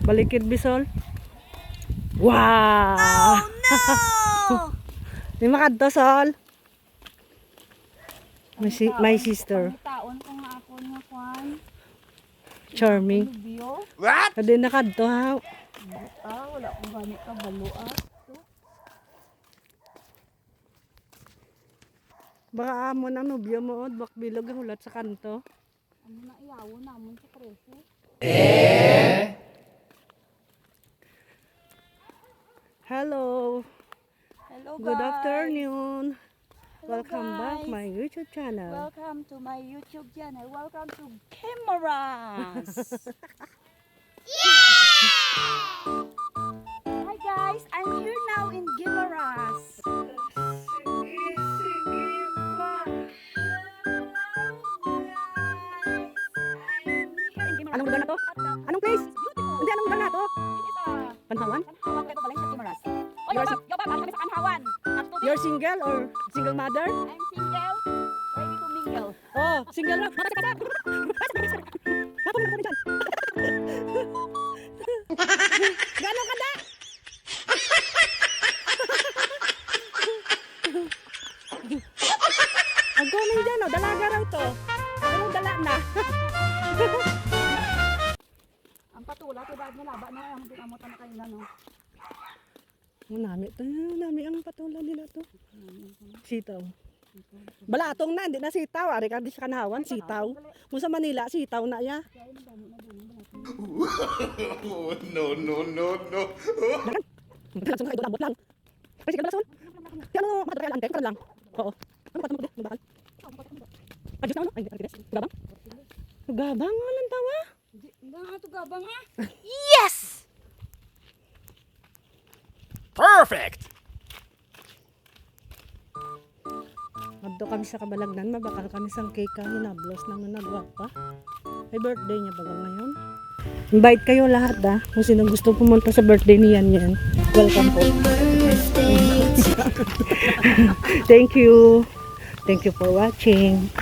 Balikid bisol. Wow! Oh no! Di makadto sol. My sister. Taon ko nga ako nga kwan. Charming. Bio. What? Kadi nakadto ha. Wala akong gani ka baluat. Baka amo na nubyo mo od bak bilog ang hulat sa kanto. Ano na iyawo namon sa preso? Hello. Hello guys. Good afternoon. Hello, Welcome back guys. my YouTube channel. Welcome to my YouTube channel. Welcome to Cameras. Hi guys, I'm here now in Gimaras. Anong lugar na to? Anong place? Hindi, anong lugar na to? Panhawan? Panhawan kayo babalay sa Gimaras. O, You're yoba, kami sa Panhawan. You're single or single mother? I'm single, ready to mingle. Oh, single na. Bata sa kasa. Hapon na kami dyan. Gano'ng kada? Ang goming dyan, oh. Dalaga raw to. Pero dala na. Ang patula, tibad na laba na ang dinamutan na kanila, no? Nami to. Nami ang patula nila to. Sitaw. Balatong na, hindi na sitaw. Ari ka di sa kanahawan, sitaw. Kung sa Manila, sitaw na ya. No, no, no, no. Langsung kayo lambot lang. Ay, sige, balason. Kaya ano, makadra lang, ante, lang. Oo. Ano ba ito mo magbaal? Adjust na ano? Ay, arkides. Gabang? Gabang, anong tawa? Hindi nga ito gabang, ha? Yes! Perfect! Adto kami sa Kabalagnan, mabakal kami sang cake hinablos nang nagwapa. Ay birthday niya bagang ngayon. Invite kayo lahat kung sino gusto pumunta sa birthday niyan yan. Welcome po. Thank you. Thank you for watching.